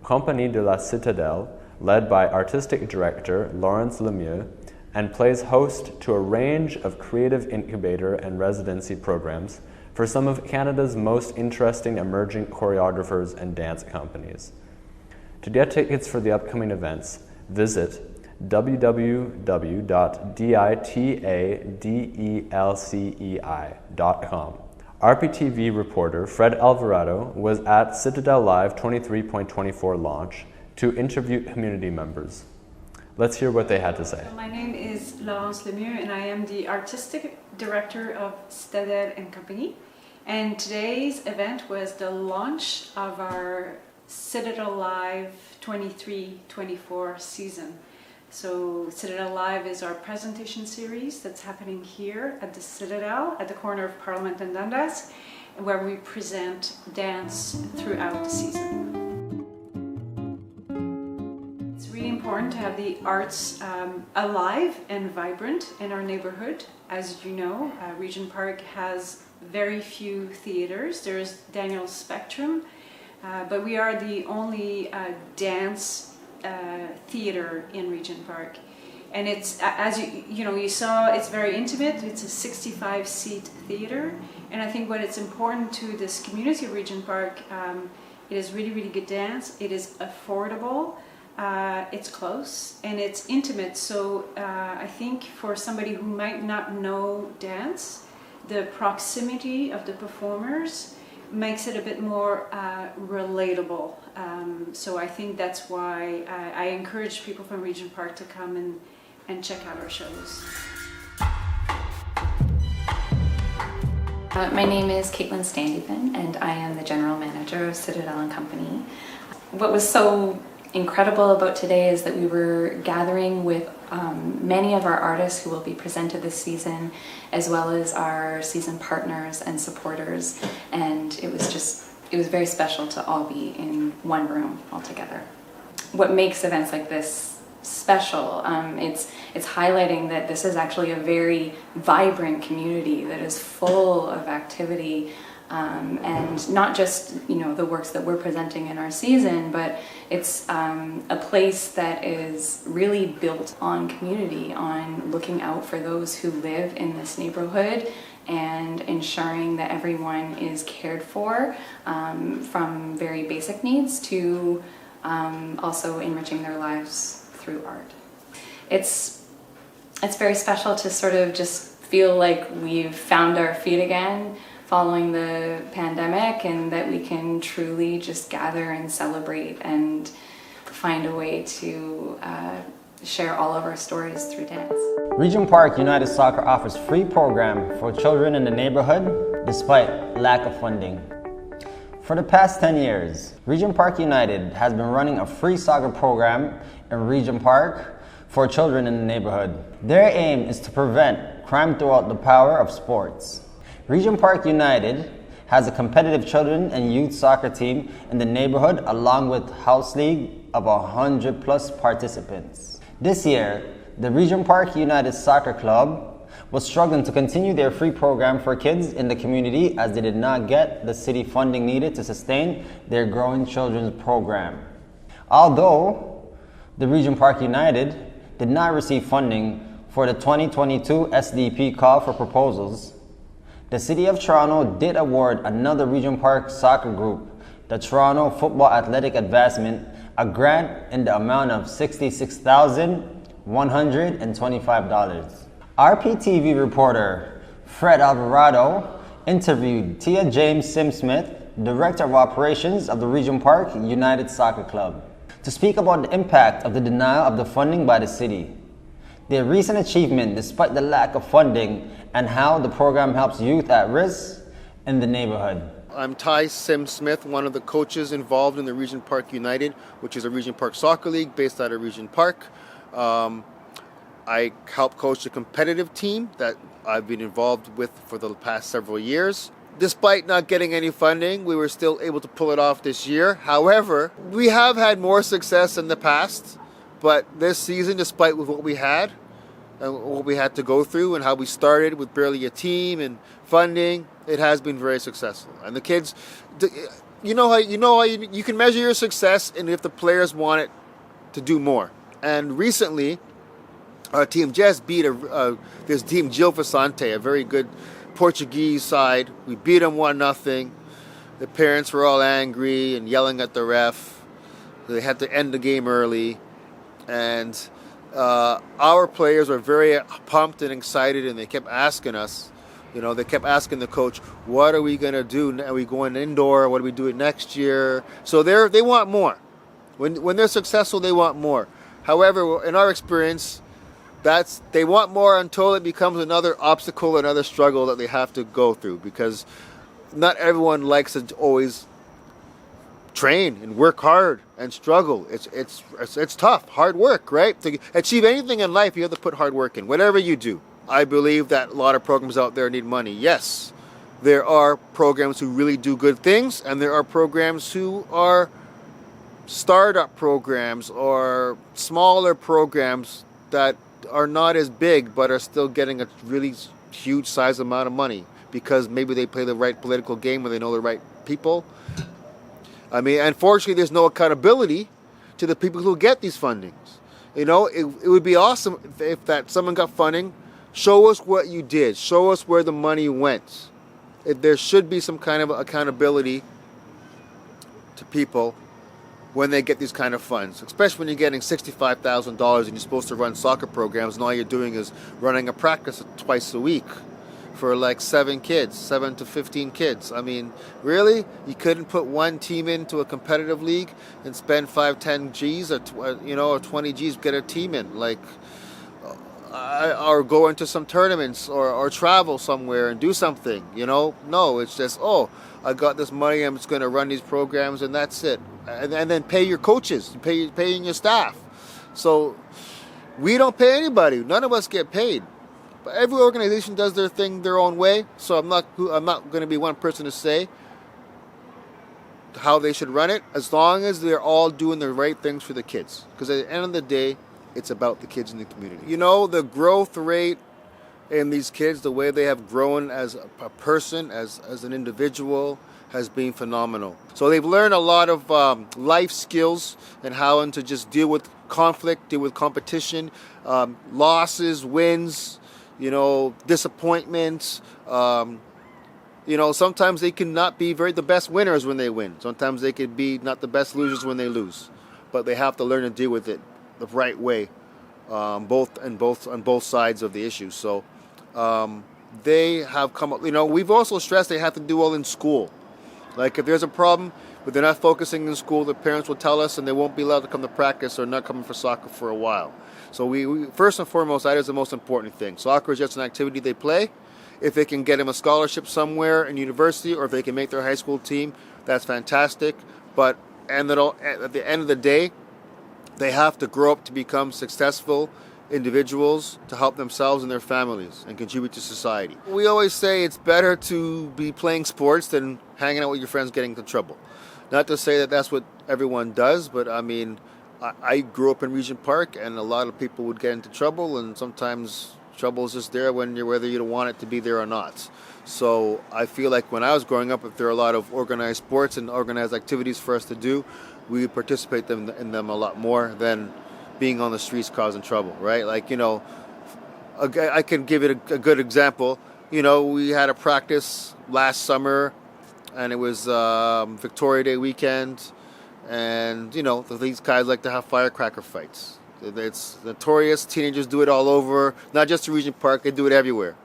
Compagnie de la Citadelle, led by artistic director Laurence Lemieux, and plays host to a range of creative incubator and residency programs for some of Canada's most interesting emerging choreographers and dance companies. To get tickets for the upcoming events, visit www.ditadelcei.com. RPTV reporter Fred Alvarado was at Citadel Live 23.24 launch to interview community members. Let's hear what they had to say. My name is Laurence Lemieux and I am the artistic director of Citadel Compagnie. And today's event was the launch of our Citadel Live 23-24 season. So Citadel Live is our presentation series that's happening here at the Citadel at the corner of Parliament and Dundas, where we present dance throughout the season. It's really important to have the arts alive and vibrant in our neighborhood. As you know, Regent Park has very few theaters. There's Daniel's Spectrum, but we are the only dance theater in Regent Park, and it's, as you saw, it's very intimate. It's a 65-seat theater, and I think what it's important to this community of Regent Park, it is really good dance. It is affordable, it's close, and it's intimate. So I think for somebody who might not know dance, the proximity of the performers makes it a bit more relatable. So I think that's why I encourage people from Regent Park to come and check out our shows. My name is Caitlin Standypen and I am the General Manager of Citadel Compagnie. What was so incredible about today is that we were gathering with many of our artists who will be presented this season, as well as our season partners and supporters, and it was very special to all be in one room all together. What makes events like this special, it's highlighting that this is actually a very vibrant community that is full of activity, and not just the works that we're presenting in our season, but it's a place that is really built on community, on looking out for those who live in this neighborhood and ensuring that everyone is cared for, from very basic needs to also enriching their lives through art. it's very special to sort of just feel like we've found our feet again following the pandemic, and that we can truly just gather and celebrate and find a way to share all of our stories through dance. Regent Park United Soccer offers free program for children in the neighborhood despite lack of funding. For the past 10 years, Regent Park United has been running a free soccer program in Regent Park for children in the neighborhood. Their aim is to prevent crime throughout the power of sports. Regent Park United has a competitive children and youth soccer team in the neighborhood along with house league of 100 plus participants. This year, the Regent Park United Soccer Club was struggling to continue their free program for kids in the community as they did not get the city funding needed to sustain their growing children's program. Although the Regent Park United did not receive funding for the 2022 SDP call for proposals, the City of Toronto did award another Regent Park soccer group, the Toronto Football Athletic Advancement, a grant in the amount of $66,125. RPTV reporter Fred Alvarado interviewed Tia James Sim-Smith, Director of Operations of the Regent Park United Soccer Club, to speak about the impact of the denial of the funding by the city, their recent achievement despite the lack of funding, and how the program helps youth at risk in the neighborhood. I'm Ty Sim-Smith, one of the coaches involved in the Regent Park United, which is a Regent Park soccer league based out of Regent Park. I help coach a competitive team that I've been involved with for the past several years. Despite not getting any funding, we were still able to pull it off this year. However, we have had more success in the past, but this season, despite with what we had and what we had to go through and how we started with barely a team and funding, it has been very successful. And the kids, you can measure your success and if the players want it to do more. And recently, our team just beat this team Gil Vicente, a very good Portuguese side. We beat them 1-0. The parents were all angry and yelling at the ref. They had to end the game early. And our players were very pumped and excited, and they kept asking us, they kept asking the coach, what are we going to do? Are we going indoor? What are we doing next year? So they want more. When they're successful, they want more. However, in our experience, they want more until it becomes another obstacle, another struggle that they have to go through, because not everyone likes to always train and work hard and struggle. It's tough, hard work, right? To achieve anything in life, you have to put hard work in, whatever you do. I believe that a lot of programs out there need money. Yes, there are programs who really do good things, and there are programs who are startup programs or smaller programs that are not as big but are still getting a really huge size amount of money because maybe they play the right political game or they know the right people. I mean, unfortunately, there's no accountability to the people who get these fundings. It would be awesome if someone got funding. Show us what you did. Show us where the money went. There should be some kind of accountability to people when they get these kind of funds, especially when you're getting $65,000 and you're supposed to run soccer programs and all you're doing is running a practice twice a week for like 7 to 15 kids. I mean, really? You couldn't put one team into a competitive league and spend 5-10 G's or 20 G's get a team in, or go into some tournaments or travel somewhere and do something, No, it's just, I got this money, I'm just going to run these programs and that's it. And then pay your coaches, paying your staff. So we don't pay anybody. None of us get paid. But every organization does their thing their own way. So I'm not going to be one person to say how they should run it, as long as they're all doing the right things for the kids. Because at the end of the day, it's about the kids in the community. The growth rate in these kids, the way they have grown as a person, as an individual, has been phenomenal. So they've learned a lot of life skills and how to just deal with conflict, deal with competition, losses, wins, disappointments. Sometimes they can not be the best winners when they win. Sometimes they could be not the best losers when they lose. But they have to learn to deal with it the right way. on both sides of the issue. So they have come up. We've also stressed they have to do well in school. Like if there's a problem, but they're not focusing in school, the parents will tell us, and they won't be allowed to come to practice or not coming for soccer for a while. So we first and foremost, that is the most important thing. Soccer is just an activity they play. If they can get them a scholarship somewhere in university, or if they can make their high school team, that's fantastic. But at the end of the day, they have to grow up to become successful individuals to help themselves and their families and contribute to society. We always say it's better to be playing sports than hanging out with your friends getting into trouble. Not to say that that's what everyone does, but I mean, I grew up in Regent Park, and a lot of people would get into trouble, and sometimes trouble is just there whether you don't want it to be there or not. So I feel like when I was growing up, if there are a lot of organized sports and organized activities for us to do, we would participate in them a lot more than being on the streets causing trouble, right? Like, I can give it a good example. We had a practice last summer, and it was Victoria Day weekend, and, these guys like to have firecracker fights. It's notorious. Teenagers do it all over, not just in Regent Park, they do it everywhere.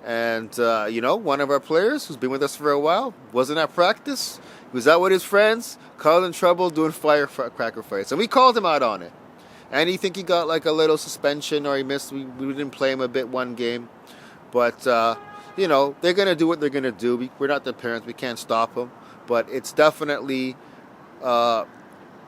And, one of our players who's been with us for a while wasn't at practice. He was out with his friends, causing trouble, doing firecracker fights. And we called him out on it. And you think he got like a little suspension, or he missed. We didn't play him a bit one game. But, they're going to do what they're going to do. We're not their parents. We can't stop them. But it's definitely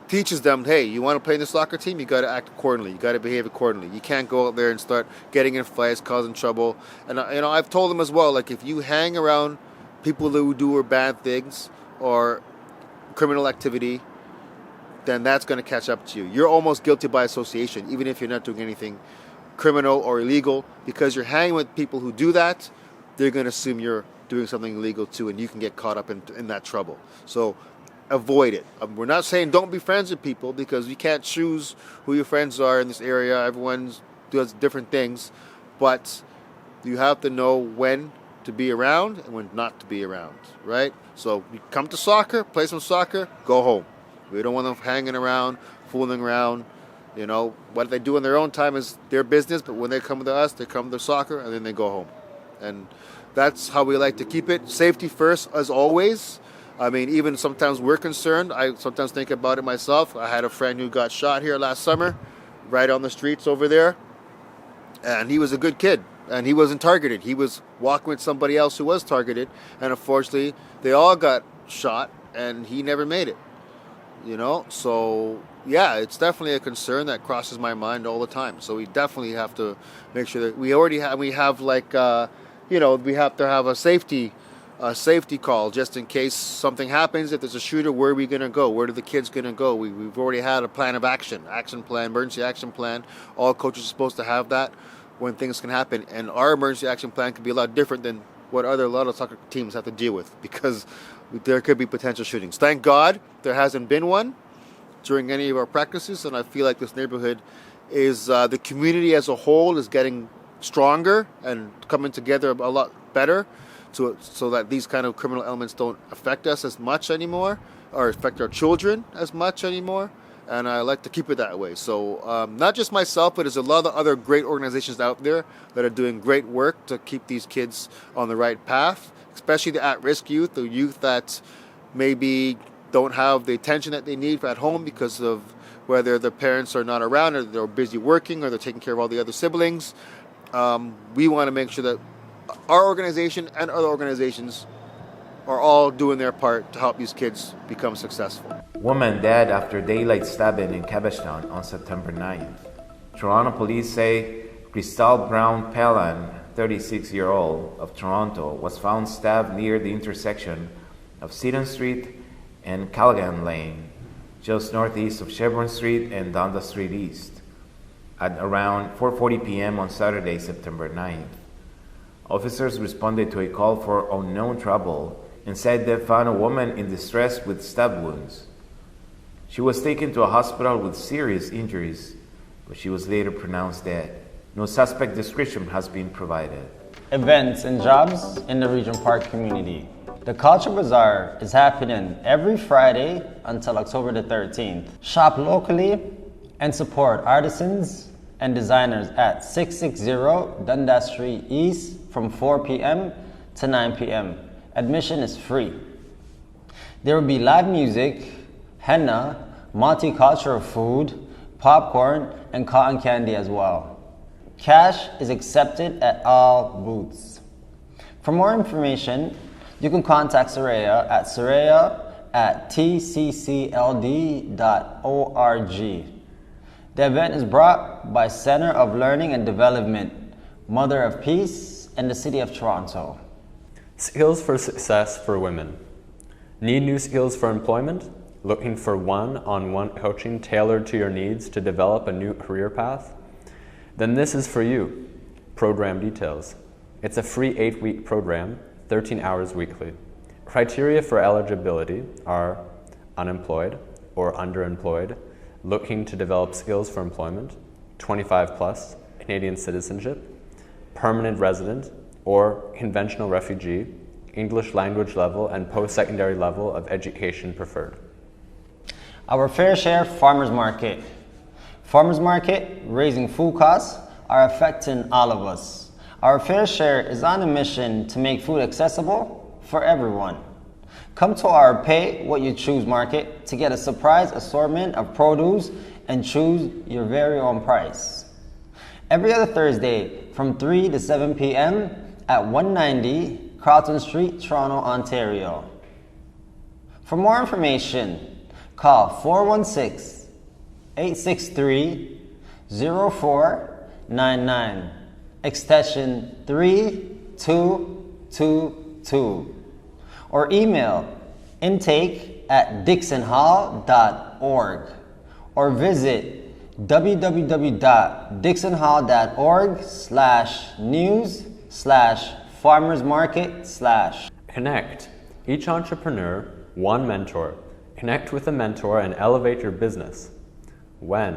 teaches them, hey, you want to play in the soccer team? You got to act accordingly. You got to behave accordingly. You can't go out there and start getting in fights, causing trouble. And, I've told them as well, like, if you hang around people who do bad things or criminal activity, then that's going to catch up to you. You're almost guilty by association, even if you're not doing anything criminal or illegal, because you're hanging with people who do that. They're going to assume you're doing something illegal too, and you can get caught up in that trouble. So avoid it. We're not saying don't be friends with people, because you can't choose who your friends are in this area. Everyone does different things, but you have to know when to be around and when not to be around, right? So you come to soccer, play some soccer, go home. We don't want them hanging around, fooling around. What they do in their own time is their business, but when they come to us, they come to soccer, and then they go home. And that's how we like to keep it. Safety first, as always. I mean, even sometimes we're concerned. I sometimes think about it myself. I had a friend who got shot here last summer, right on the streets over there. And he was a good kid, and he wasn't targeted. He was walking with somebody else who was targeted, and unfortunately, they all got shot, and he never made it. So yeah, it's definitely a concern that crosses my mind all the time. So we definitely have to make sure that we have to have a safety call just in case something happens. If there's a shooter, where are we going to go? Where are the kids going to go? We've already had a plan of action plan, emergency action plan. All coaches are supposed to have that when things can happen. And our emergency action plan could be a lot different than what a lot of soccer teams have to deal with, because there could be potential shootings. Thank God there hasn't been one during any of our practices, and I feel like this neighborhood is, the community as a whole is getting stronger and coming together a lot better so that these kind of criminal elements don't affect us as much anymore, or affect our children as much anymore. And I like to keep it that way. So not just myself, but there's a lot of other great organizations out there that are doing great work to keep these kids on the right path, especially the at-risk youth, the youth that maybe don't have the attention that they need at home because of whether their parents are not around, or they're busy working, or they're taking care of all the other siblings. We want to make sure that our organization and other organizations are all doing their part to help these kids become successful. Woman dead after daylight stabbing in Cabbagetown on September 9th. Toronto police say Crystal Brown Pellan, 36-year-old of Toronto, was found stabbed near the intersection of Seton Street and Callaghan Lane, just northeast of Chevron Street and Dundas Street East, at around 4:40 p.m. on Saturday, September 9th. Officers responded to a call for unknown trouble and said they found a woman in distress with stab wounds. She was taken to a hospital with serious injuries, but she was later pronounced dead. No suspect description has been provided. Events and jobs in the Regent Park community. The Culture Bazaar is happening every Friday until October the 13th. Shop locally and support artisans and designers at 660 Dundas Street East from 4 p.m. to 9 p.m. Admission is free. There will be live music, henna, multicultural food, popcorn, and cotton candy as well. Cash is accepted at all booths. For more information, you can contact Soraya at soraya@tccld.org. The event is brought by Center of Learning and Development, Mother of Peace, and the City of Toronto. Skills for success for women. Need new skills for employment? Looking for one-on-one coaching tailored to your needs to develop a new career path? Then this is for you. Program details. It's a free 8-week program, 13 hours weekly. Criteria for eligibility are unemployed or underemployed, looking to develop skills for employment, 25 plus, Canadian citizenship, permanent resident or conventional refugee, English language level and post-secondary level of education preferred. Our fair share farmers market. Farmers market, raising food costs, are affecting all of us. Our fair share is on a mission to make food accessible for everyone. Come to our Pay What You Choose market to get a surprise assortment of produce and choose your very own price. Every other Thursday from 3 to 7 p.m. at 190 Carlton Street, Toronto, Ontario. For more information, call 416-863-0499, extension 3222, or email intake@dixonhall.org, or visit www.dixonhall.org/news/farmersmarket/. Connect. Each entrepreneur, one mentor. Connect with a mentor and elevate your business. When?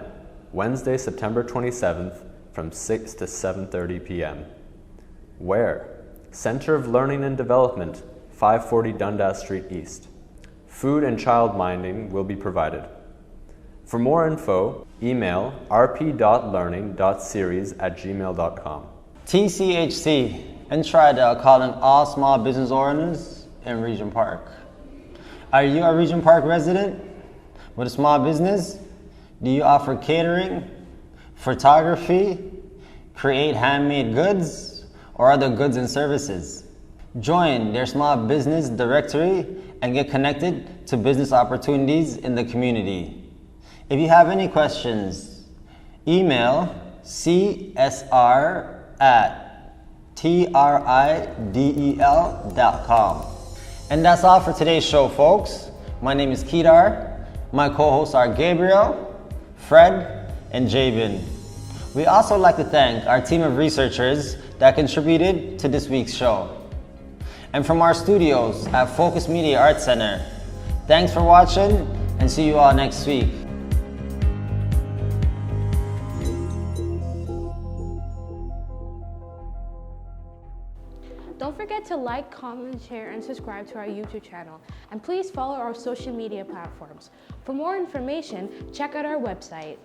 Wednesday, September 27th from 6 to 7:30 p.m. Where? Center of Learning and Development, 540 Dundas Street East. Food and child minding will be provided. For more info, email rp.learning.series@gmail.com. TCHC and Tridel calling all small business owners in Regent Park. Are you a Regent Park resident with a small business? Do you offer catering, photography, create handmade goods, or other goods and services? Join their small business directory and get connected to business opportunities in the community. If you have any questions, email csr@tridel.com. And that's all for today's show, folks. My name is Kedar. My co-hosts are Gabriel, Fred, and Jabin. We also like to thank our team of researchers that contributed to this week's show. And from our studios at Focus Media Arts Center, thanks for watching and see you all next week. Don't forget to like, comment, share, and subscribe to our YouTube channel. And please follow our social media platforms. For more information, check out our website.